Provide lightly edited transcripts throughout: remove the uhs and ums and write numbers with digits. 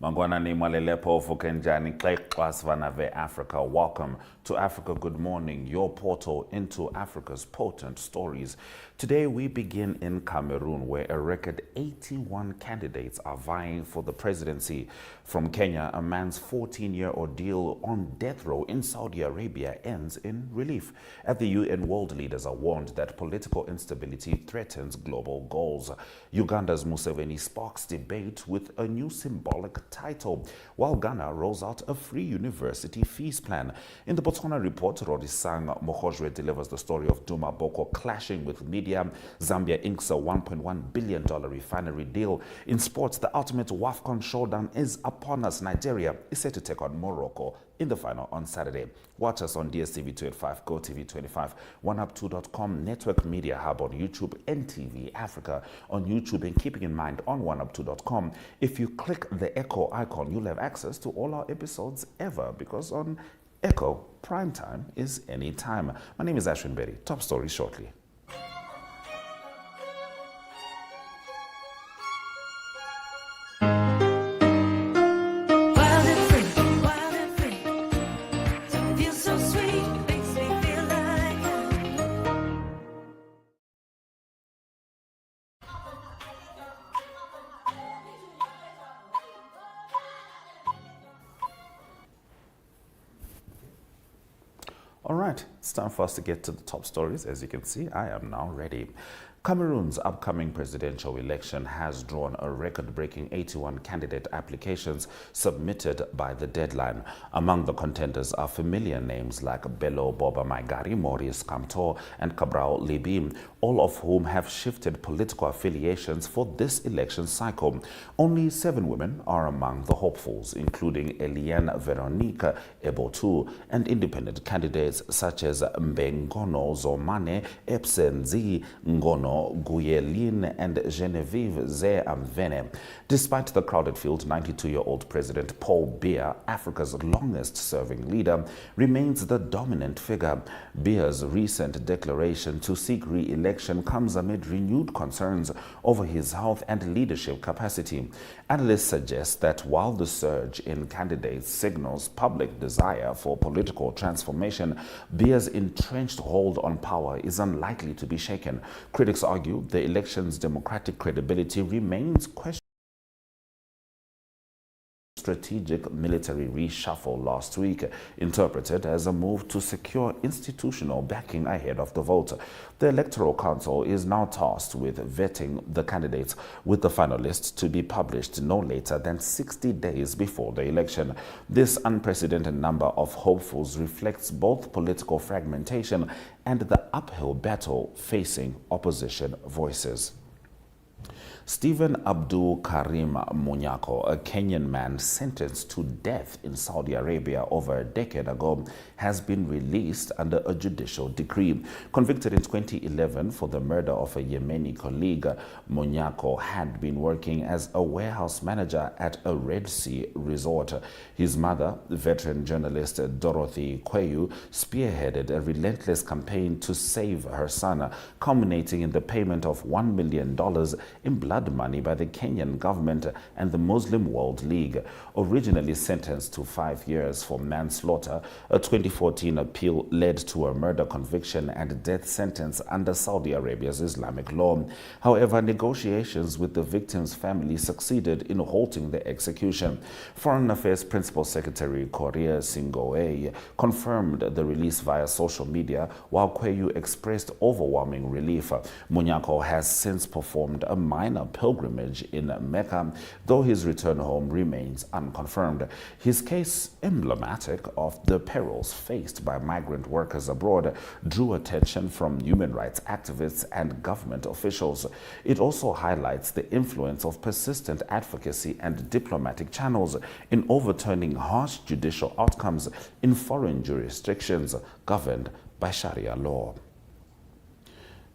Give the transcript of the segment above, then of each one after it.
Mangwana ni mwalelepo fukenjani klekwas vanave Africa. Welcome to Africa Good Morning, your portal into Africa's potent stories. Today we begin in Cameroon, where a record 81 candidates are vying for the presidency. From Kenya, a man's 14-year ordeal on death row in Saudi Arabia ends in relief. At the UN, world leaders are warned that political instability threatens global goals. Uganda's Museveni sparks debate with a new symbolic title, while Ghana rolls out a free university fees plan. In the Botswana report, Rorisang Mogojwe delivers the story of Duma Boko clashing with media. Zambia inks a $1.1 billion refinery deal. In sports, the ultimate WAFCON showdown is upon us. Nigeria is set to take on Morocco in the final on Saturday. Watch us on DSTV 285, GOTV 25, oneup2.com, Network Media Hub on YouTube, NTV Africa on YouTube, and keeping in mind on oneup2.com, if you click the Echo icon, you'll have access to all our episodes ever, because on Echo, prime time is any time. My name is Ashwin Berry. Top stories shortly. All right, it's time for us to get to the top stories. As you can see, I am now ready. Cameroon's upcoming presidential election has drawn a record-breaking 81 candidate applications submitted by the deadline. Among the contenders are familiar names like Bello Boba Maigari, Maurice Kamto, and Cabral Libim, all of whom have shifted political affiliations for this election cycle. Only 7 women are among the hopefuls, including Eliane Veronique Ebotu, and independent candidates such as Mbengono Zomane, Epsenzi Ngono Guyeline, and Genevieve Ze-Amvene. Despite the crowded field, 92-year-old President Paul Biya, Africa's longest-serving leader, remains the dominant figure. Biya's recent declaration to seek re-election comes amid renewed concerns over his health and leadership capacity. Analysts suggest that while the surge in candidates signals public desire for political transformation, Biya's entrenched hold on power is unlikely to be shaken. Critics argue the election's democratic credibility remains questioned. Strategic military reshuffle last week, interpreted as a move to secure institutional backing ahead of the vote. The Electoral Council is now tasked with vetting the candidates, with the finalists to be published no later than 60 days before the election. This unprecedented number of hopefuls reflects both political fragmentation and the uphill battle facing opposition voices. Stephen Abdul Karim Munyako, a Kenyan man sentenced to death in Saudi Arabia over a decade ago, has been released under a judicial decree. Convicted in 2011 for the murder of a Yemeni colleague, Munyako had been working as a warehouse manager at a Red Sea resort. His mother, veteran journalist Dorothy Kweyu, spearheaded a relentless campaign to save her son, culminating in the payment of $1 million in blood money by the Kenyan government and the Muslim World League. Originally sentenced to 5 years for manslaughter, a 2014 appeal led to a murder conviction and death sentence under Saudi Arabia's Islamic law. However, negotiations with the victim's family succeeded in halting the execution. Foreign Affairs Principal Secretary Korea Singoe confirmed the release via social media, while Kweyu expressed overwhelming relief. Munyako has since performed a minor pilgrimage in Mecca, though his return home remains unconfirmed. His case, emblematic of the perils faced by migrant workers abroad, drew attention from human rights activists and government officials. It also highlights the influence of persistent advocacy and diplomatic channels in overturning harsh judicial outcomes in foreign jurisdictions governed by Sharia law.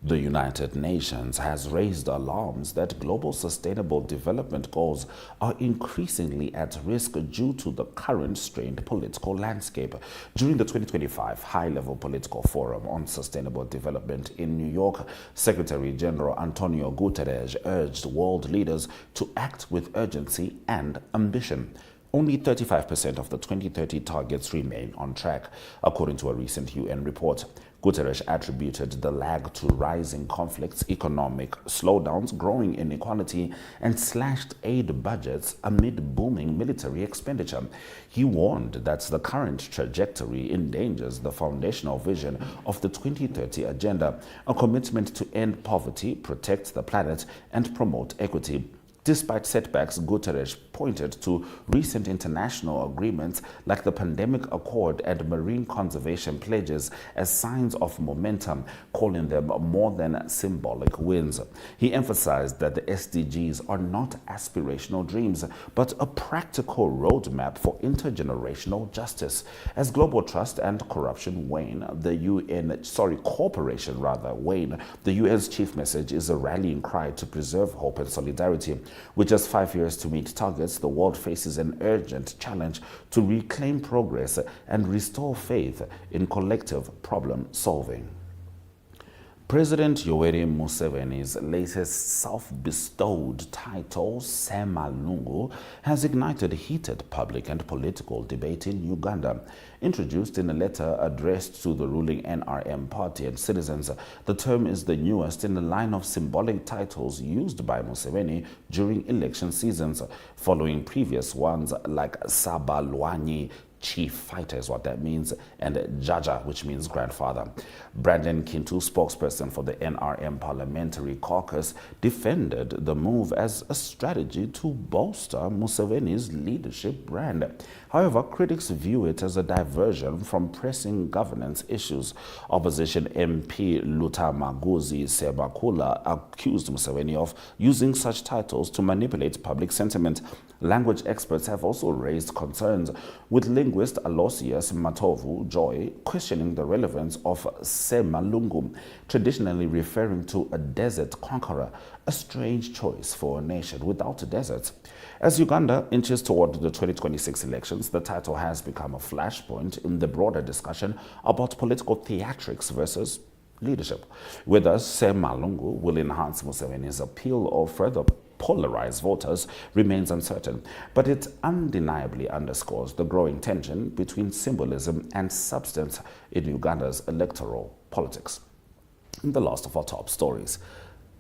The United Nations has raised alarms that global sustainable development goals are increasingly at risk due to the current strained political landscape. During the 2025 High-Level Political Forum on Sustainable Development in New York, Secretary General Antonio Guterres urged world leaders to act with urgency and ambition. Only 35% of the 2030 targets remain on track, according to a recent UN report. Guterres attributed the lag to rising conflicts, economic slowdowns, growing inequality, and slashed aid budgets amid booming military expenditure. He warned that the current trajectory endangers the foundational vision of the 2030 Agenda, a commitment to end poverty, protect the planet, and promote equity. Despite setbacks, Guterres pointed to recent international agreements like the Pandemic Accord and Marine Conservation Pledges as signs of momentum, calling them more than symbolic wins. He emphasized that the SDGs are not aspirational dreams, but a practical roadmap for intergenerational justice. As global trust and corruption wane, the UN's chief message is a rallying cry to preserve hope and solidarity. With just 5 years to meet targets, the world faces an urgent challenge to reclaim progress and restore faith in collective problem solving. President Yoweri Museveni's latest self-bestowed title, Semalungu, has ignited heated public and political debate in Uganda. Introduced in a letter addressed to the ruling NRM party and citizens, the term is the newest in a line of symbolic titles used by Museveni during election seasons, following previous ones like Sabalwanyi, chief fighter is what that means, and Jaja, which means grandfather. Brandon Kintu, spokesperson for the NRM Parliamentary Caucus, defended the move as a strategy to bolster Museveni's leadership brand. However, critics view it as a diversion from pressing governance issues. Opposition MP Lutamaguzi Sebakula accused Museveni of using such titles to manipulate public sentiment. Language experts have also raised concerns, with linguist Aloysius Matovu Joy questioning the relevance of Semalungu, traditionally referring to a desert conqueror, a strange choice for a nation without deserts. As Uganda inches toward the 2026 elections, the title has become a flashpoint in the broader discussion about political theatrics versus leadership. Whether Semalungu will enhance Museveni's appeal or further polarize voters remains uncertain, but it undeniably underscores the growing tension between symbolism and substance in Uganda's electoral politics. In the last of our top stories,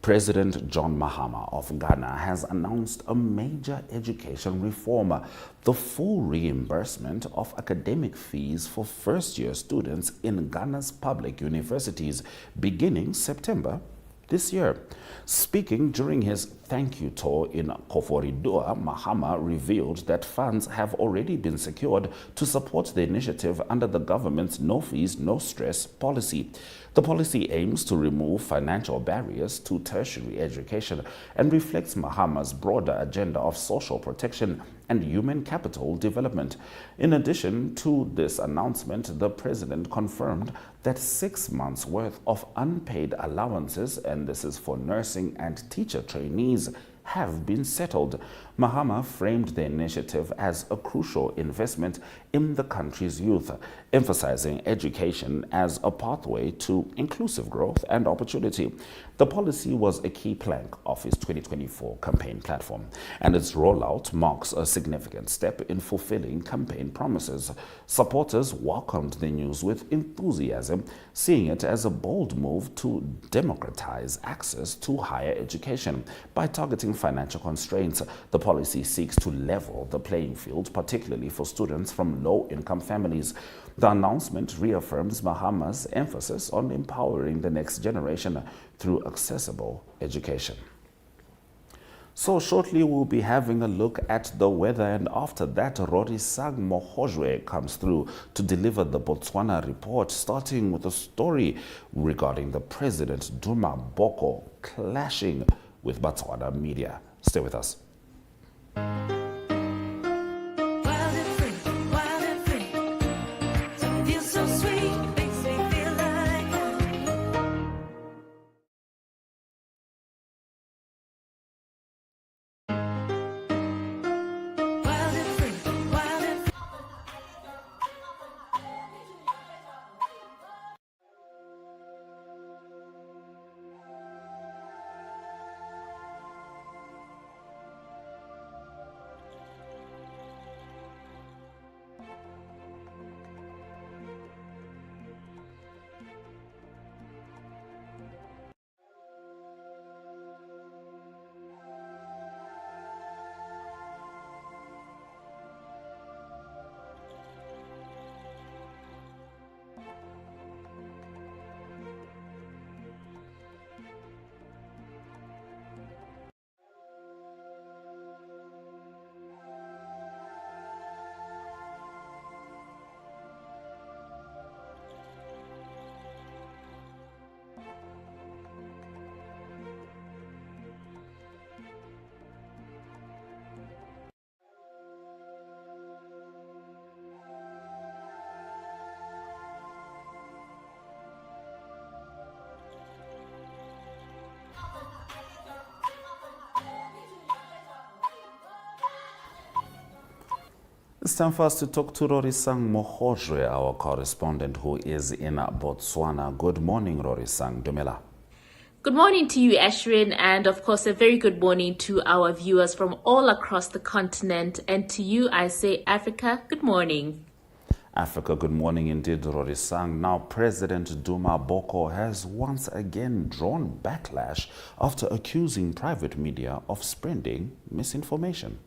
President John Mahama of Ghana has announced a major education reform, the full reimbursement of academic fees for first-year students in Ghana's public universities beginning September this year. Speaking during his thank you tour in Koforidua, Mahama revealed that funds have already been secured to support the initiative under the government's no fees, no stress policy. The policy aims to remove financial barriers to tertiary education and reflects Mahama's broader agenda of social protection and human capital development. In addition to this announcement, the president confirmed that 6 months' worth of unpaid allowances, and this is for nursing and teacher trainees, have been settled. Mahama framed the initiative as a crucial investment in the country's youth, emphasizing education as a pathway to inclusive growth and opportunity. The policy was a key plank of his 2024 campaign platform, and its rollout marks a significant step in fulfilling campaign promises. Supporters welcomed the news with enthusiasm, seeing it as a bold move to democratize access to higher education. By targeting financial constraints, the policy seeks to level the playing field, particularly for students from low-income families. The announcement reaffirms Mahama's emphasis on empowering the next generation through accessible education. So shortly we'll be having a look at the weather, and after that Rorisang Mogojwe comes through to deliver the Botswana report, starting with a story regarding the President Duma Boko clashing with Botswana media. Stay with us. It's time for us to talk to Rorisang Mogojwe, our correspondent who is in Botswana. Good morning, Rorisang. Dumela. Good morning to you, Ashwin, and of course a very good morning to our viewers from all across the continent. And to you, I say Africa, good morning. Africa, good morning indeed, Rorisang. Now, President Duma Boko has once again drawn backlash after accusing private media of spreading misinformation.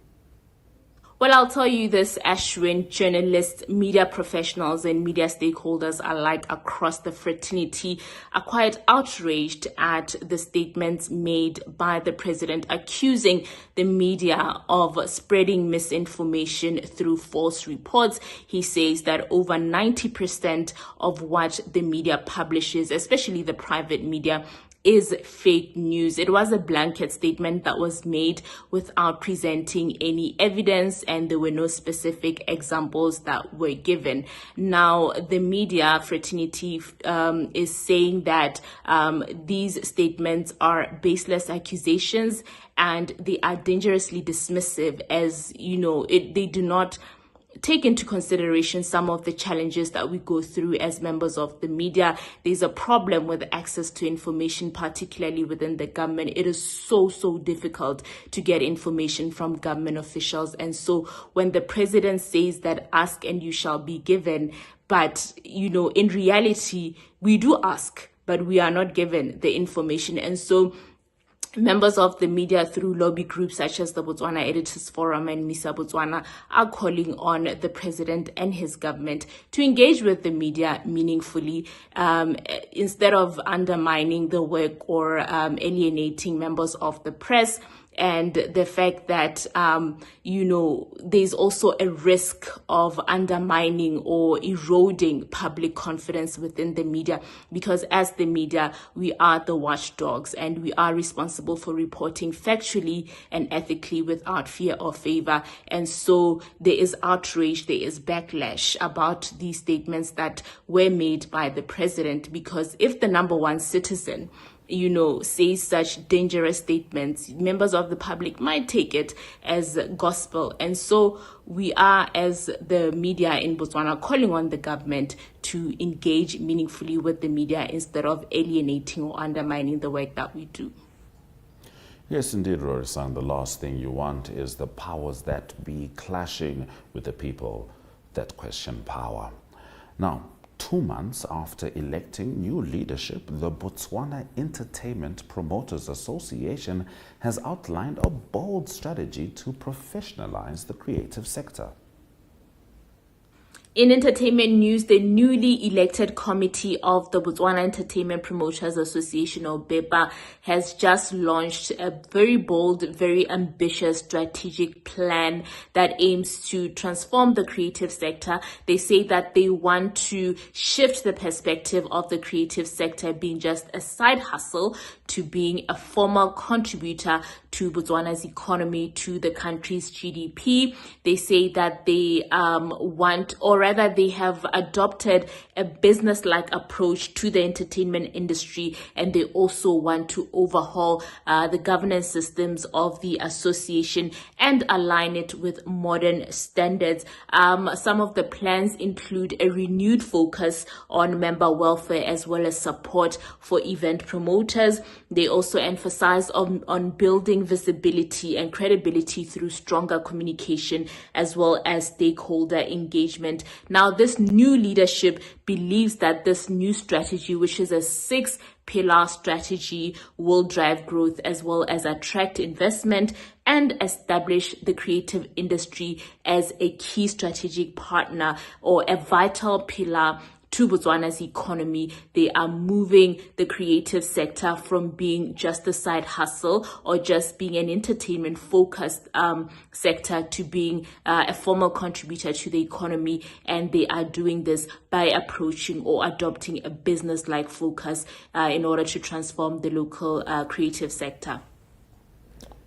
Well, I'll tell you this, Ashwin, journalists, media professionals, and media stakeholders alike across the fraternity are quite outraged at the statements made by the president accusing the media of spreading misinformation through false reports. He says that over 90% of what the media publishes, especially the private media, is fake news. It was a blanket statement that was made without presenting any evidence, and there were no specific examples that were given. Now, the media fraternity is saying that these statements are baseless accusations and they are dangerously dismissive, as you know, they do not take into consideration some of the challenges that we go through as members of the media. There's a problem with access to information, particularly within the government. It is so difficult to get information from government officials. And so when the president says that ask and you shall be given, but in reality, we do ask, but we are not given the information. And so members of the media through lobby groups such as the Botswana Editors Forum and MISA Botswana are calling on the president and his government to engage with the media meaningfully instead of undermining the work or alienating members of the press. And the fact that, there's also a risk of undermining or eroding public confidence within the media, because as the media, we are the watchdogs and we are responsible for reporting factually and ethically without fear or favor. And so there is outrage, there is backlash about these statements that were made by the president, because if the number one citizen say such dangerous statements, members of the public might take it as gospel. And so we are, as the media in Botswana, calling on the government to engage meaningfully with the media instead of alienating or undermining the work that we do. Yes, indeed, Rorisang, the last thing you want is the powers that be clashing with the people that question power. Now, 2 months after electing new leadership, the Botswana Entertainment Promoters Association has outlined a bold strategy to professionalize the creative sector. In entertainment news, the newly elected committee of the Botswana Entertainment Promoters Association, or BEPA, has just launched a very bold, very ambitious strategic plan that aims to transform the creative sector. They say that they want to shift the perspective of the creative sector being just a side hustle to being a formal contributor to Botswana's economy, to the country's GDP. They say that they want, or rather they have adopted a business-like approach to the entertainment industry, and they also want to overhaul the governance systems of the association and align it with modern standards. Some of the plans include a renewed focus on member welfare as well as support for event promoters. They also emphasize on building visibility and credibility through stronger communication as well as stakeholder engagement. Now, this new leadership believes that this new strategy, which is a 6-pillar strategy, will drive growth as well as attract investment and establish the creative industry as a key strategic partner or a vital pillar to Botswana's economy. They are moving the creative sector from being just a side hustle or just being an entertainment focused sector to being a formal contributor to the economy. And they are doing this by approaching or adopting a business-like focus in order to transform the local creative sector.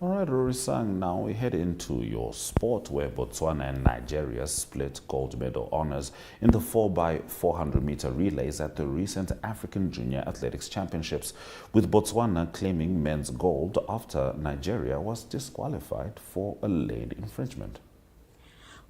All right, Rorisang, now we head into your sport, where Botswana and Nigeria split gold medal honors in the 4x400 meter relays at the recent African Junior Athletics Championships, with Botswana claiming men's gold after Nigeria was disqualified for a lane infringement.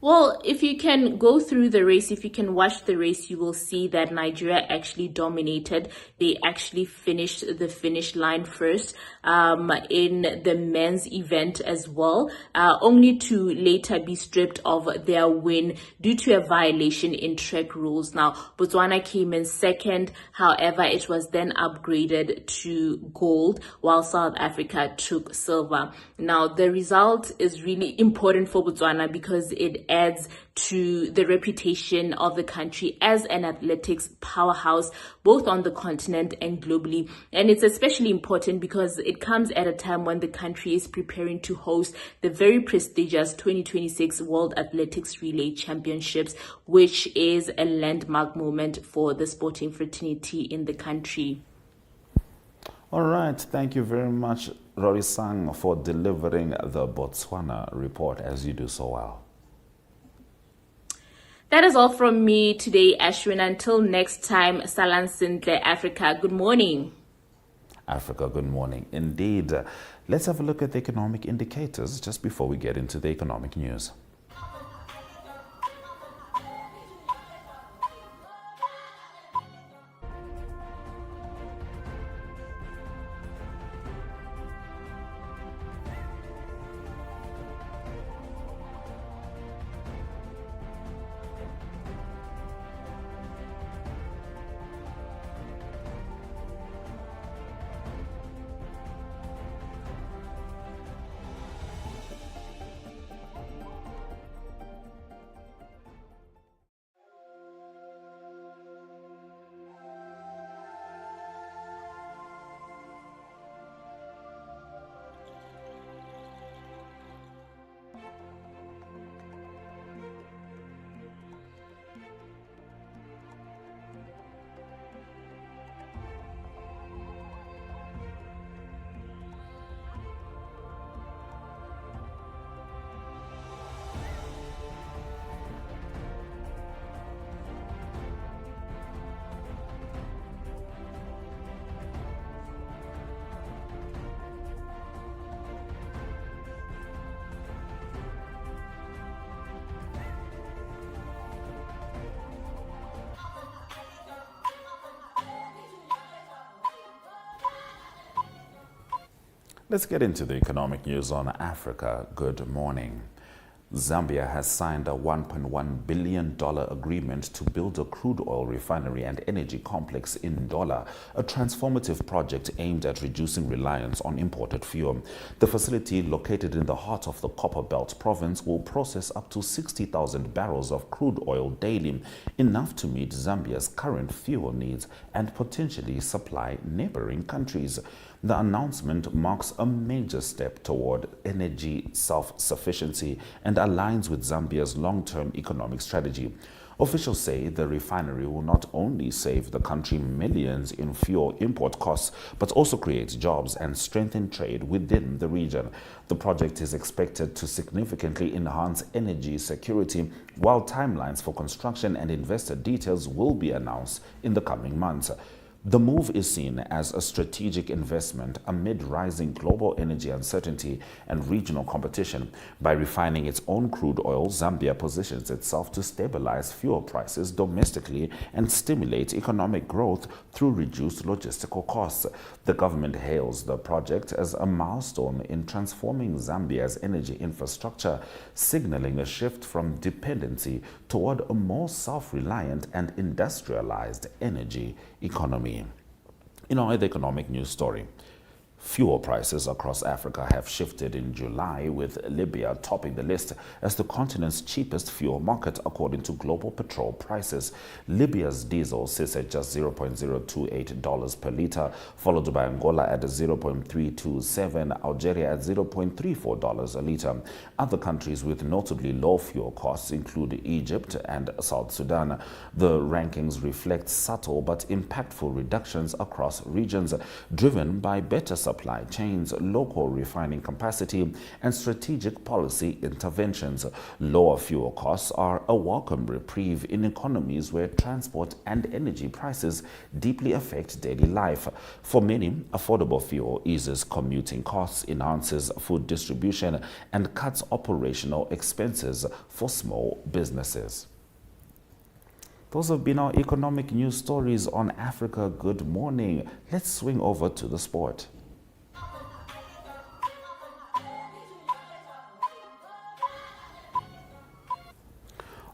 Well, if you can go through the race, if you can watch the race, you will see that Nigeria actually dominated. They actually finished the finish line first in the men's event as well, only to later be stripped of their win due to a violation in track rules. Now, Botswana came in second. However, it was then upgraded to gold, while South Africa took silver. Now, the result is really important for Botswana because it adds to the reputation of the country as an athletics powerhouse, both on the continent and globally. And it's especially important because it comes at a time when the country is preparing to host the very prestigious 2026 World Athletics Relay Championships, which is a landmark moment for the sporting fraternity in the country. All right, thank you very much, Rorisang, for delivering the Botswana report as you do so well. That is all from me today, Ashwin. Until next time, Salan Sintle, Africa. Good morning. Africa, good morning. Indeed. Let's have a look at the economic indicators just before we get into the economic news. Let's get into the economic news on Africa. Good morning. Zambia has signed a $1.1 billion agreement to build a crude oil refinery and energy complex in Ndola, a transformative project aimed at reducing reliance on imported fuel. The facility, located in the heart of the Copper Belt province, will process up to 60,000 barrels of crude oil daily, enough to meet Zambia's current fuel needs and potentially supply neighboring countries. The announcement marks a major step toward energy self-sufficiency and aligns with Zambia's long-term economic strategy. Officials say the refinery will not only save the country millions in fuel import costs, but also create jobs and strengthen trade within the region. The project is expected to significantly enhance energy security, while timelines for construction and investor details will be announced in the coming months. The move is seen as a strategic investment amid rising global energy uncertainty and regional competition. By refining its own crude oil, Zambia positions itself to stabilize fuel prices domestically and stimulate economic growth through reduced logistical costs. The government hails the project as a milestone in transforming Zambia's energy infrastructure, signaling a shift from dependency toward a more self-reliant and industrialized energy economy. In our other economic news story, fuel prices across Africa have shifted in July, with Libya topping the list as the continent's cheapest fuel market according to global petrol prices. Libya's diesel sits at just $0.028 per litre, followed by Angola at $0.327, Algeria at $0.34 a litre. Other countries with notably low fuel costs include Egypt and South Sudan. The rankings reflect subtle but impactful reductions across regions, driven by better supply supply chains, local refining capacity, and strategic policy interventions. Lower fuel costs are a welcome reprieve in economies where transport and energy prices deeply affect daily life. For many, affordable fuel eases commuting costs, enhances food distribution, and cuts operational expenses for small businesses. Those have been our economic news stories on Africa Good Morning. Let's swing over to the sport.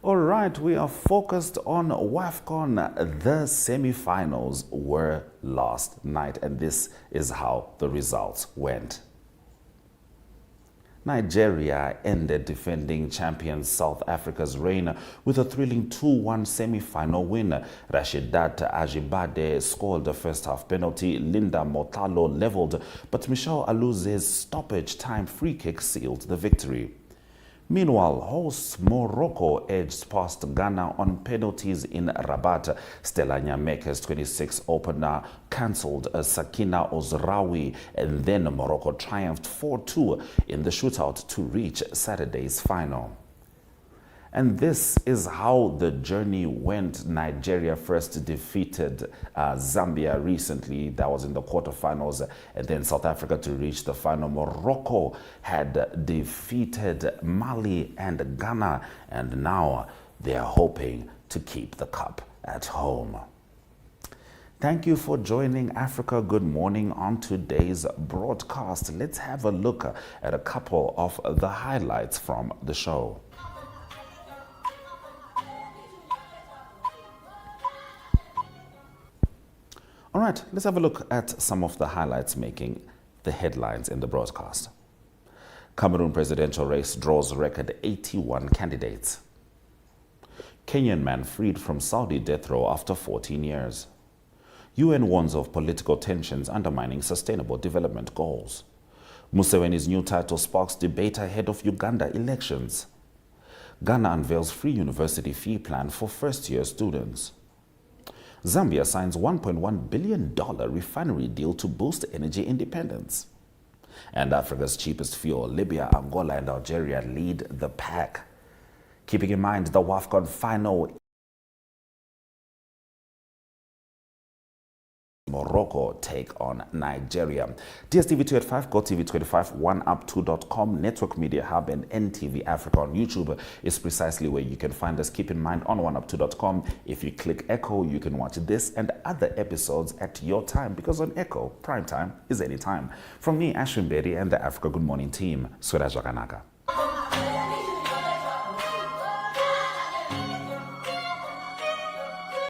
All right, we are focused on WAFCON. The semi-finals were last night, and this is how the results went. Nigeria ended defending champion South Africa's reign with a thrilling 2-1 semi-final win. Rashidat Ajibade scored the first-half penalty. Linda Motalo leveled, but Michelle Aluze's stoppage-time free kick sealed the victory. Meanwhile, hosts Morocco edged past Ghana on penalties in Rabat. Stella Nyameke's 26 opener cancelled Sakina Ozraoui, and then Morocco triumphed 4-2 in the shootout to reach Saturday's final. And this is how the journey went. Nigeria first defeated Zambia recently. That was in the quarterfinals. And then South Africa to reach the final. Morocco had defeated Mali and Ghana. And now they are hoping to keep the cup at home. Thank you for joining Africa Good Morning on today's broadcast. Let's have a look at a couple of the highlights from the show. All right, let's have a look at some of the highlights making the headlines in the broadcast. Cameroon presidential race draws record 81 candidates. Kenyan man freed from Saudi death row after 14 years. UN warns of political tensions undermining sustainable development goals. Museveni's new title sparks debate ahead of Uganda elections. Ghana unveils free university fee plan for first-year students. Zambia signs $1.1 billion refinery deal to boost energy independence. And Africa's cheapest fuel, Libya, Angola, and Algeria lead the pack. Keeping in mind the WAFCON final, Morocco take on Nigeria. DSTV 285, GOTV 25, 1up2.com, Network Media Hub, and NTV Africa on YouTube is precisely where you can find us. Keep in mind, on 1up2.com, if you click Echo, you can watch this and other episodes at your time, because on Echo, prime time is anytime. From me, Ashwin Bedi, and the Africa Good Morning team, Swera Jaganaka.